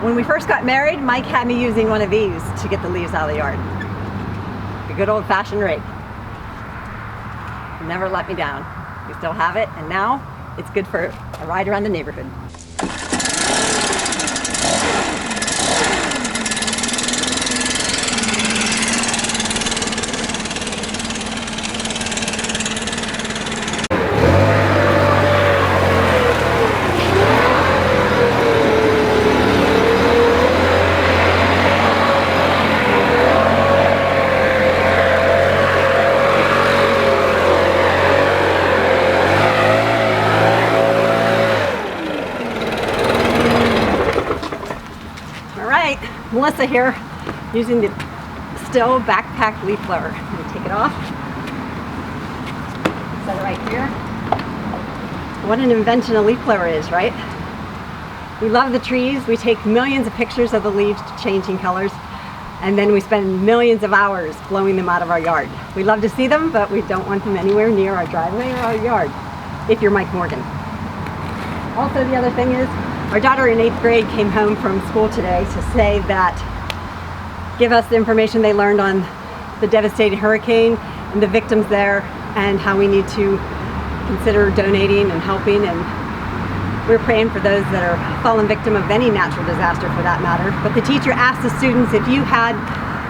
When we first got married, Mike had me using one of these to get the leaves out of the yard. A good old-fashioned rake. Never let me down. We still have it, and now it's good for a ride around the neighborhood. Melissa here, using the Stihl backpack leaf blower. I'm going to take it off. Set it right here. What an invention a leaf blower is, right? We love the trees. We take millions of pictures of the leaves changing colors, and then we spend millions of hours blowing them out of our yard. We love to see them, but we don't want them anywhere near our driveway or our yard, if you're Mike Morgan. Also, the other thing is, our daughter in 8th grade came home from school today to say that, give us the information they learned on the devastating hurricane and the victims there, and how we need to consider donating and helping. And we're praying for those that are fallen victim of any natural disaster for that matter. But the teacher asked the students, if you had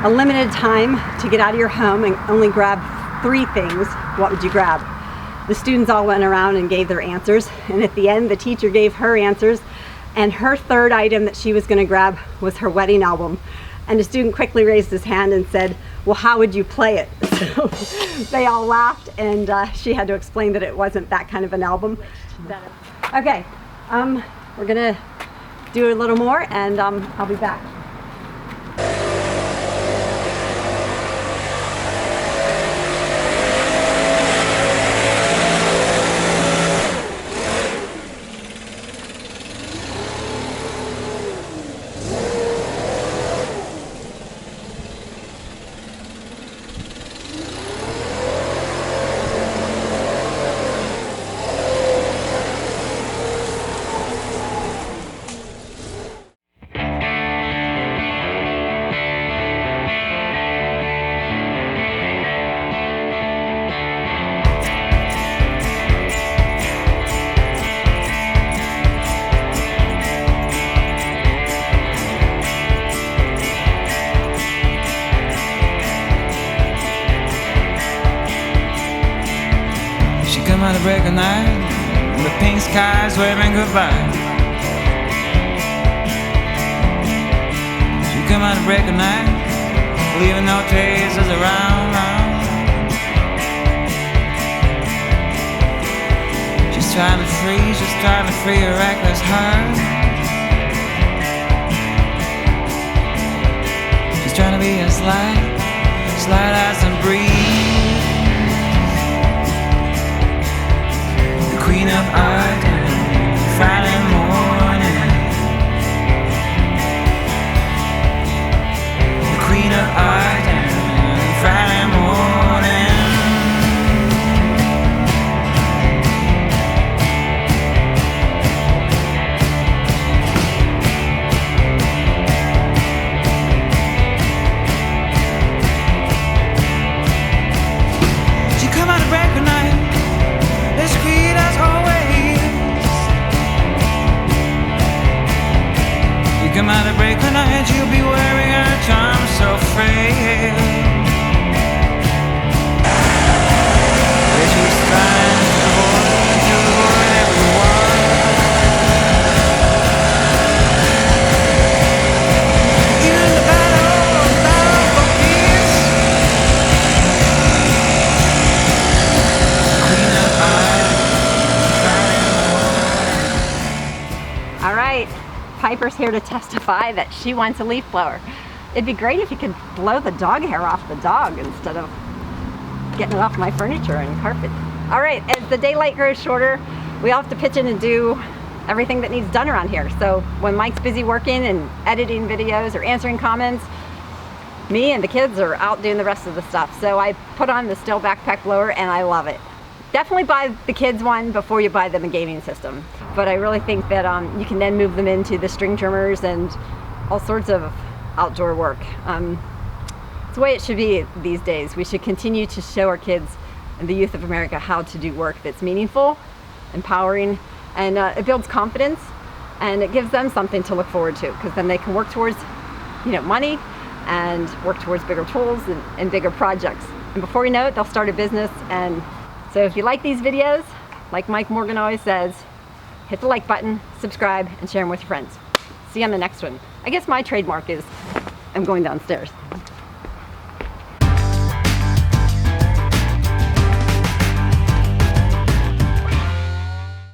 a limited time to get out of your home and only grab 3 things, what would you grab? The students all went around and gave their answers, and at the end the teacher gave her answers. And her 3rd item that she was going to grab was her wedding album. And the student quickly raised his hand and said, well, how would you play it? So they all laughed, and she had to explain that it wasn't that kind of an album. Okay, we're going to do a little more, and I'll be back. Out of break of night, and the pink skies waving goodbye. She come out of break of night, leaving no traces around. She's trying to free a reckless heart. She's trying to be as light as a breeze. Queen of art and Friday morning. The queen of art and Friday morning. She come out of break of night, as sweet as always. You come out of break of night, you'll be wearing her charm so frail. Yeah, she's trying to avoid everyone. Even the battle for peace. Queen of art. All right, Piper's here to testify that she wants a leaf blower. It'd be great if you could blow the dog hair off the dog instead of getting it off my furniture and carpet. All right, as the daylight grows shorter, we all have to pitch in and do everything that needs done around here. So when Mike's busy working and editing videos or answering comments, me and the kids are out doing the rest of the stuff. So I put on the Stihl backpack blower and I love it. Definitely buy the kids one before you buy them a gaming system. but I really think that you can then move them into the string trimmers and all sorts of outdoor work. It's the way it should be these days. We should continue to show our kids and the youth of America how to do work that's meaningful, empowering, and it builds confidence, and it gives them something to look forward to, because then they can work towards, you know, money and work towards bigger tools and bigger projects. And before you know it, they'll start a business. And so if you like these videos, like Mike Morgan always says, hit the like button, subscribe, and share them with your friends. See you on the next one. I guess my trademark is I'm going downstairs.